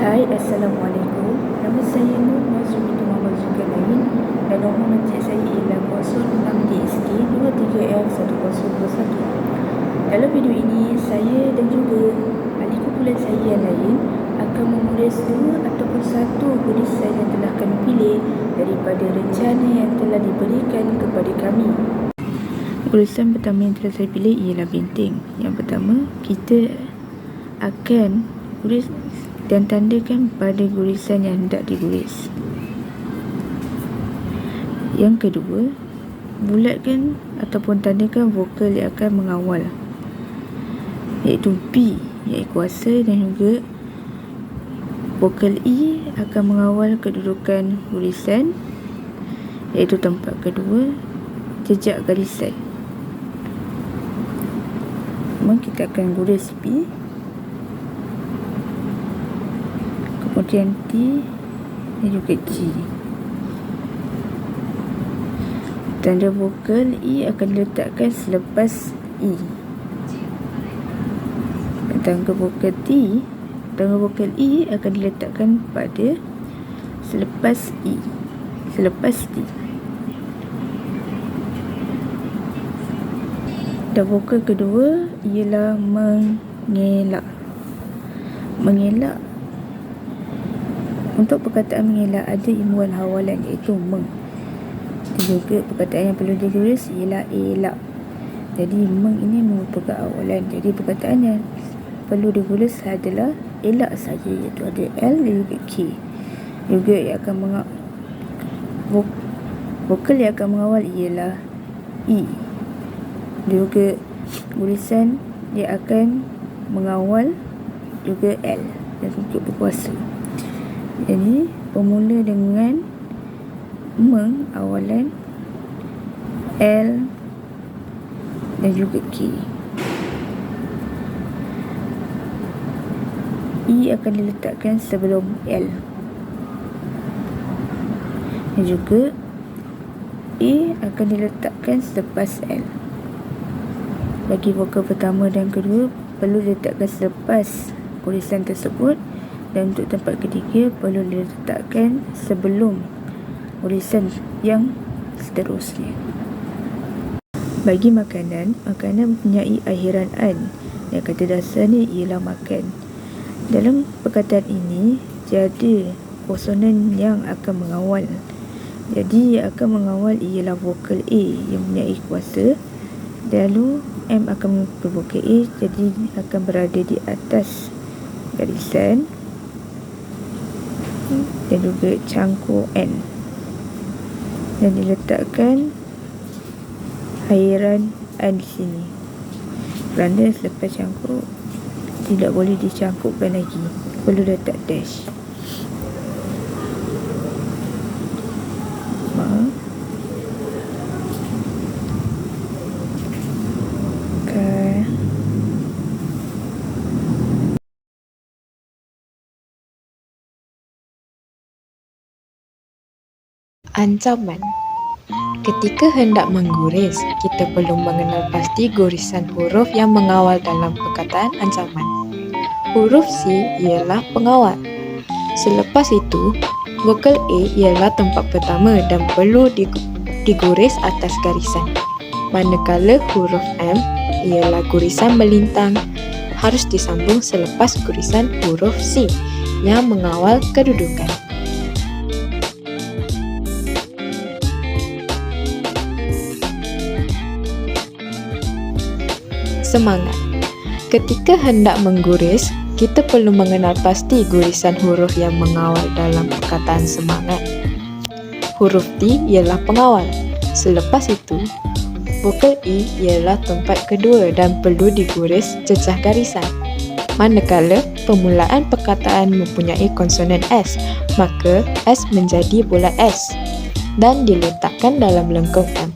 Hai, Assalamualaikum. Nama saya Nur Nazri binti Muhammad Zulkarnain dan nombor mencek saya ialah 06DSK23F1021. Dalam video ini, saya dan juga ahli kumpulan saya yang lain akan mengulas dua ataupun satu gurisan yang telah kami pilih daripada rencana yang telah diberikan kepada kami. Gurisan pertama yang telah saya pilih ialah benteng. Yang pertama, kita akan guris dan tandakan pada gurisan yang hendak diguris. Yang kedua, bulatkan ataupun tandakan vokal yang akan mengawal, iaitu P, iaitu kuasa, dan juga vokal E akan mengawal kedudukan gurisan, iaitu tempat kedua jejak garisan. Kita akan guris P, kemudian T dan juga G. Tanda vokal E akan diletakkan selepas E. Tanda vokal E akan diletakkan pada selepas E, selepas T. Dan vokal kedua ialah mengelak. Mengelak, untuk perkataan mengelak ada imbuhan hawalan iaitu meng. Juga perkataan yang perlu diguris ialah elak. Jadi meng ini merupakan awalan. Jadi perkataan yang perlu diguris adalah elak saja, iaitu ada L dan juga K. Juga yang akan vokal yang akan mengawal ialah E. Juga gurisan yang akan mengawal juga L dan untuk berkuasa. Jadi bermula dengan meng awalan L dan juga K. E akan diletakkan sebelum L. Dan juga E akan diletakkan selepas L. Bagi vokal pertama dan kedua perlu diletakkan selepas gurisan tersebut, dan untuk tempat ketiga perlu diletakkan sebelum gurisan yang seterusnya. Bagi makanan mempunyai akhiran an, yang kata dasarnya ialah makan. Dalam perkataan ini tiada konsonan yang akan mengawal. Jadi yang akan mengawal ialah vokal A yang mempunyai kuasa. Lalu M akan mengikuti vokal A, jadi akan berada di atas garisan dan juga cangkuk N, dan diletakkan akhiran an di sini, kerana selepas cangkuk tidak boleh dicangkukkan lagi, perlu letak dash. Ancaman. Ketika hendak mengguris, kita perlu mengenal pasti gurisan huruf yang mengawal dalam perkataan ancaman. Huruf C ialah pengawal. Selepas itu, vokal A ialah tempat pertama dan perlu diguris atas garisan. Manakala huruf M ialah gurisan melintang, harus disambung selepas gurisan huruf C yang mengawal kedudukan. Semangat. Ketika hendak mengguris, kita perlu mengenal pasti gurisan huruf yang mengawal dalam perkataan semangat. Huruf T ialah pengawal. Selepas itu, vokal E ialah tempat kedua dan perlu diguris jejak garisan. Manakala permulaan perkataan mempunyai konsonan S, maka S menjadi bulat S dan diletakkan dalam lengkung M.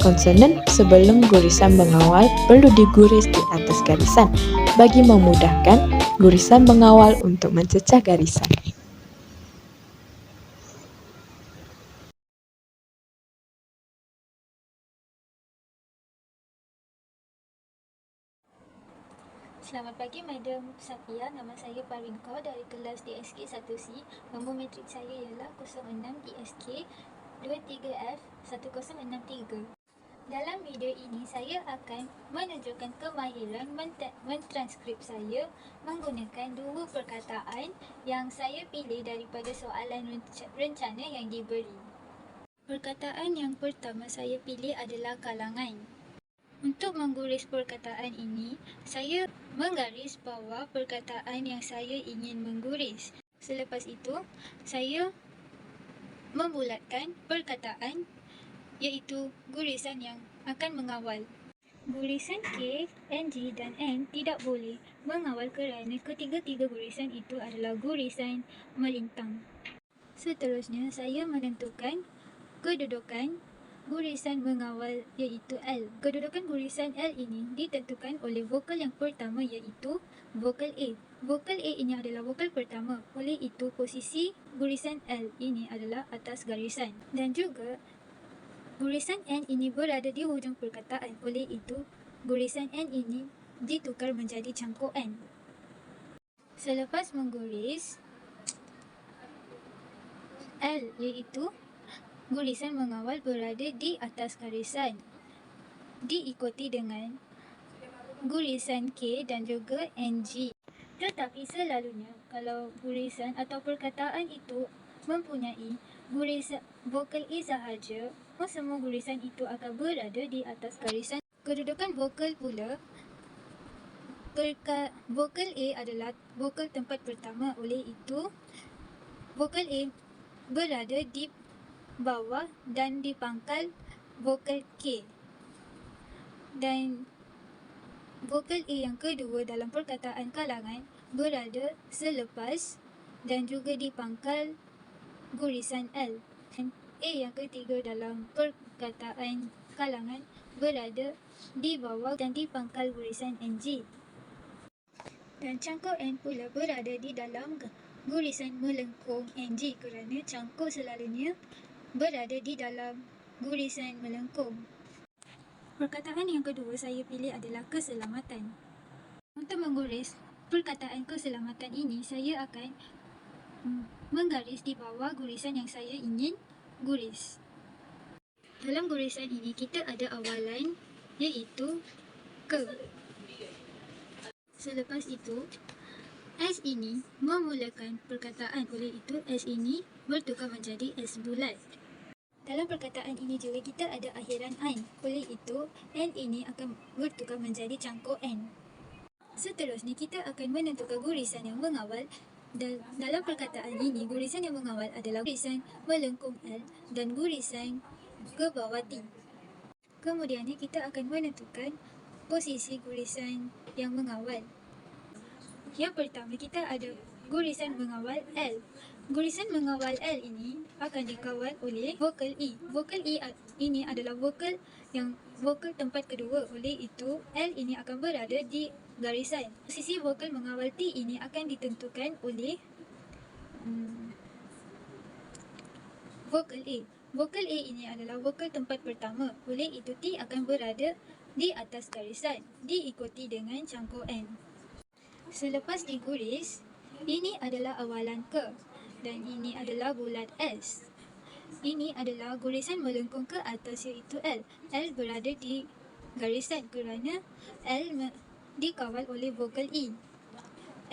Konsonan sebelum gurisan mengawal perlu diguris di atas garisan bagi memudahkan gurisan mengawal untuk mencecah garisan. Selamat pagi, Madam Safia. Nama saya Parvin Kaur dari kelas DSK 1C. Nombor matrik saya ialah 06 DSK 23F 1063. Dalam video ini, saya akan menunjukkan kemahiran mentranskrip saya menggunakan dua perkataan yang saya pilih daripada soalan rencana yang diberi. Perkataan yang pertama saya pilih adalah kalangan. Untuk mengguris perkataan ini, saya menggaris bawah perkataan yang saya ingin mengguris. Selepas itu, saya membulatkan perkataan iaitu gurisan yang akan mengawal. Gurisan K, NG dan N tidak boleh mengawal kerana ketiga-tiga gurisan itu adalah gurisan melintang. Seterusnya, saya menentukan kedudukan gurisan mengawal iaitu L. Kedudukan gurisan L ini ditentukan oleh vokal yang pertama iaitu vokal A. Vokal A ini adalah vokal pertama. Oleh itu, posisi gurisan L ini adalah atas garisan. Dan juga, gurisan N ini berada di hujung perkataan. Oleh itu, gurisan N ini ditukar menjadi cangkuk N. Selepas mengguris L iaitu gurisan mengawal berada di atas garisan, diikuti dengan gurisan K dan juga NG. Tetapi selalunya, kalau gurisan atau perkataan itu mempunyai gurisan vokal A sahaja, semua gurisan itu akan berada di atas garisan. Kedudukan vokal pula, vokal A adalah vokal tempat pertama. Oleh itu, vokal A berada di bawah dan di pangkal vokal K. Dan vokal A yang kedua dalam perkataan kalangan berada selepas dan juga di pangkal gurisan L. Dan A yang ketiga dalam perkataan kalangan berada di bawah dan di pangkal gurisan NG. Dan cangkuk N pula berada di dalam gurisan melengkung NG kerana cangkuk selalunya berada di dalam gurisan melengkung. Perkataan yang kedua saya pilih adalah keselamatan. Untuk mengguris perkataan keselamatan ini, saya akan menggaris di bawah gurisan yang saya ingin guris. Dalam gurisan ini, kita ada awalan iaitu ke. Selepas itu, S ini memulakan perkataan. Oleh itu, S ini bertukar menjadi S bulat. Dalam perkataan ini juga kita ada akhiran N. Oleh itu, N ini akan bertukar menjadi cangkuk N. Seterusnya, kita akan menentukan gurisan yang mengawal. Dalam perkataan ini, gurisan yang mengawal adalah gurisan melengkung L dan gurisan ke bawah T. Kemudiannya, kita akan menentukan posisi gurisan yang mengawal. Yang pertama, kita ada gurisan mengawal L. Gurisan mengawal L ini akan dikawal oleh vokal E. Vokal E ini adalah vokal tempat kedua. Oleh itu, L ini akan berada di garisan. Posisi vokal mengawal T ini akan ditentukan oleh vokal A. Vokal A ini adalah vokal tempat pertama. Oleh itu, T akan berada di atas garisan, diikuti dengan cangkuk N. Selepas diguris, ini adalah awalan ke dan ini adalah bulat S. Ini adalah gurisan melengkung ke atas iaitu L. L berada di garisan kerana L dikawal oleh vokal E.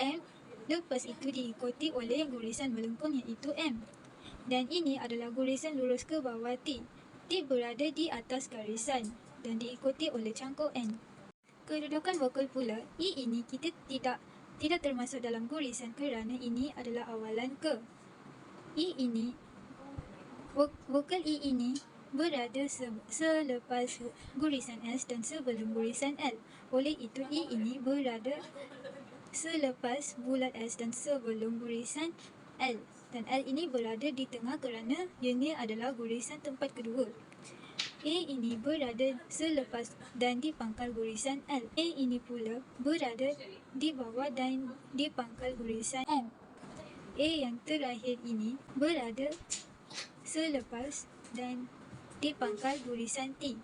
M lepas itu diikuti oleh gurisan melengkung iaitu M. Dan ini adalah gurisan lurus ke bawah T. T berada di atas garisan dan diikuti oleh cangkuk N. Kedudukan vokal pula, E ini kita tidak termasuk dalam gurisan kerana ini adalah awalan ke. E ini, vokal E ini berada selepas gurisan S dan sebelum gurisan L. Oleh itu, E ini berada selepas bulat S dan sebelum gurisan L. Dan L ini berada di tengah kerana ini adalah gurisan tempat kedua. A ini berada selepas dan di pangkal gurisan L. A ini pula berada di bawah dan di pangkal gurisan M. A yang terakhir ini berada selepas dan di pangkal gurisan T.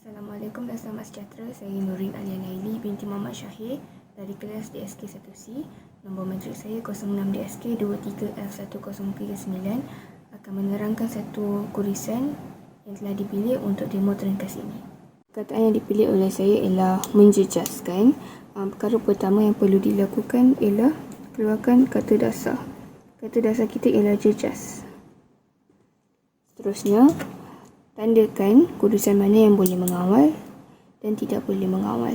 Assalamualaikum dan selamat sejahtera. Saya Nurin Alia Naili binti Muhammad Syahir dari kelas DSK 1C. Nombor matrik saya 06DSK 23F1039 akan menerangkan satu kurisan yang telah dipilih untuk demo terengkas ini. Perkataan yang dipilih oleh saya ialah menjejaskan. Perkara pertama yang perlu dilakukan ialah keluarkan kata dasar. Kata dasar kita ialah jejas. Seterusnya, tandakan kurisan mana yang boleh mengawal dan tidak boleh mengawal.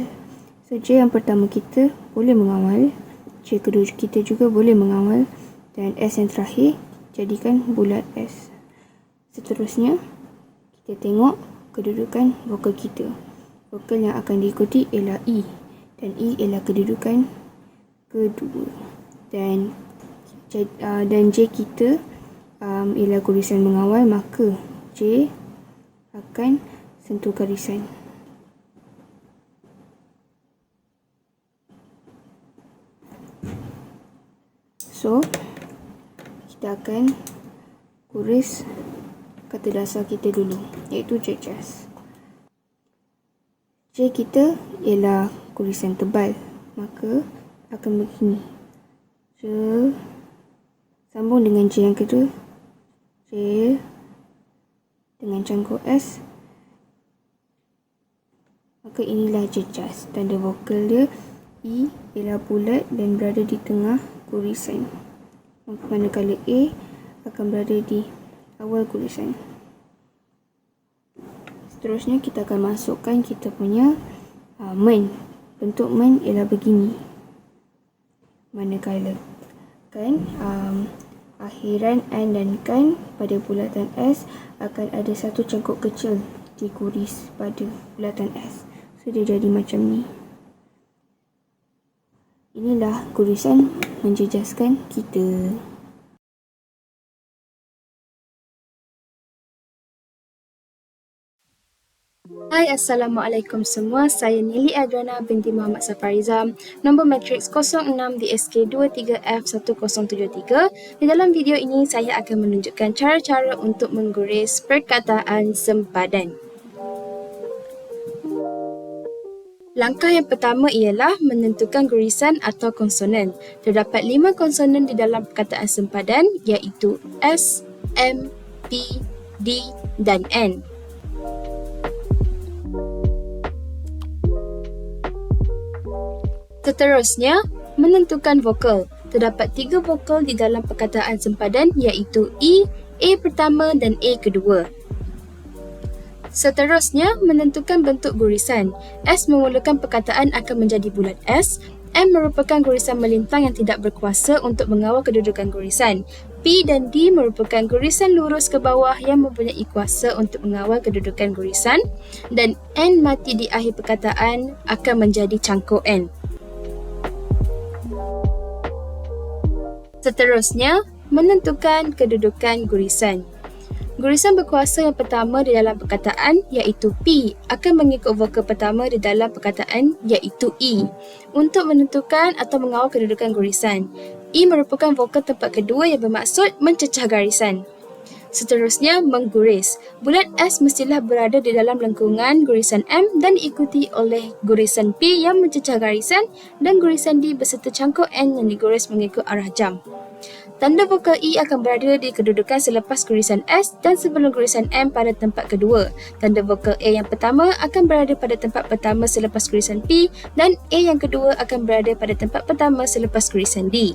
So, J yang pertama kita boleh mengawal, J kedua kita juga boleh mengawal, dan S yang terakhir jadikan bulat S. Seterusnya, kita tengok kedudukan vokal kita. Vokal yang akan diikuti ialah E, dan E ialah kedudukan kedua. Dan J kita ialah kurisan mengawal, maka J akan sentuh garisan. So, kita akan kuris kata dasar kita dulu, iaitu jejas. J kita ialah kurisan tebal, maka akan begini. J sambung dengan J yang kedua, J dengan cangkuk S, maka inilah jejas. Tanda vokal dia E ialah bulat dan berada di tengah kurisan, manakala A akan berada di awal kurisan. Seterusnya kita akan masukkan kita punya men. Bentuk men ialah begini, manakala kan akhiran N dan kan pada bulatan S akan ada satu cangkuk kecil dikuris pada bulatan S. So, dia jadi macam ni. Inilah kurisan menjejaskan kita. Hai, Assalamualaikum semua. Saya Nili Adrana binti Muhammad Safariza. Nombor matriks 06DSK 23F1073. Di dalam video ini, saya akan menunjukkan cara-cara untuk mengguris perkataan sempadan. Langkah yang pertama ialah menentukan gurisan atau konsonan. Terdapat 5 konsonan di dalam perkataan sempadan, iaitu S, M, P, D dan N. Seterusnya, menentukan vokal. Terdapat 3 vokal di dalam perkataan sempadan, iaitu E, A pertama dan A kedua. Seterusnya, menentukan bentuk gurisan. S memulakan perkataan akan menjadi bulat S. M merupakan gurisan melintang yang tidak berkuasa untuk mengawal kedudukan gurisan. P dan D merupakan gurisan lurus ke bawah yang mempunyai kuasa untuk mengawal kedudukan gurisan. Dan N mati di akhir perkataan akan menjadi cangkuk N. Seterusnya, menentukan kedudukan gurisan. Gurisan berkuasa yang pertama di dalam perkataan, iaitu P, akan mengikut vokal pertama di dalam perkataan, iaitu E, untuk menentukan atau mengawal kedudukan gurisan. E merupakan vokal tempat kedua yang bermaksud mencecah garisan. Seterusnya, mengguris. Bulat S mestilah berada di dalam lengkungan gurisan M dan diikuti oleh gurisan P yang mencecah garisan dan gurisan D beserta cangkuk N yang diguris mengikut arah jam. Tanda vokal E akan berada di kedudukan selepas gurisan S dan sebelum gurisan M pada tempat kedua. Tanda vokal A yang pertama akan berada pada tempat pertama selepas gurisan P dan A yang kedua akan berada pada tempat pertama selepas gurisan D.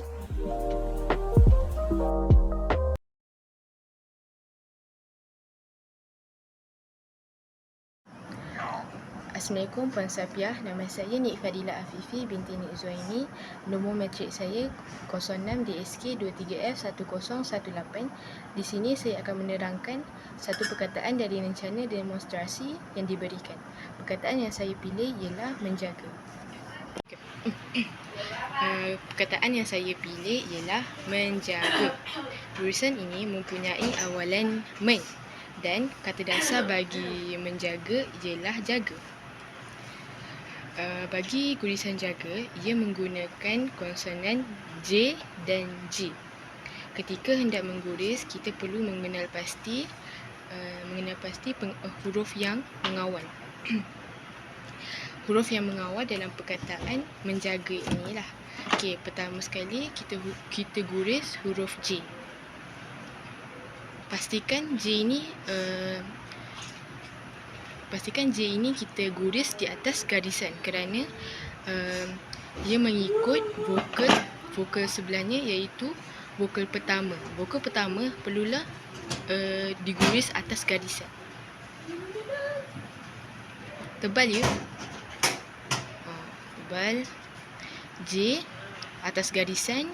Assalamualaikum Puan Safiah. Nama saya Nik Fadila Afifi binti Nik Zuhaimi. Nombor matrik saya 06DSK 23F1018. Di sini saya akan menerangkan satu perkataan dari rencana demonstrasi yang diberikan. Perkataan yang saya pilih ialah menjaga. Perkataan yang saya pilih ialah menjaga. Gurisan ini mempunyai awalan men dan kata dasar bagi menjaga ialah jaga. Bagi gurisan jaga, ia menggunakan konsonan J dan G. Ketika hendak mengguris, kita perlu mengenal pasti huruf yang mengawal. Huruf yang mengawal dalam perkataan menjaga inilah. Okey, pertama sekali kita guris huruf J. Pastikan J ini kita guris di atas garisan kerana dia mengikut vokal sebelahnya, iaitu vokal pertama. Vokal pertama perlulah diguris atas garisan. Tebal ya. Tebal. J atas garisan,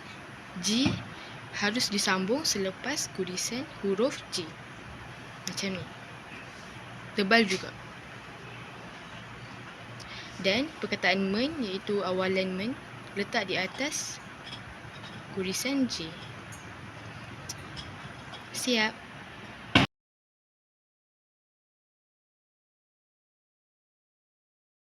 G harus disambung selepas gurisan huruf J. Macam ni. Tebal juga. Dan perkataan men, iaitu awalan men, letak di atas gurisan J. Siap.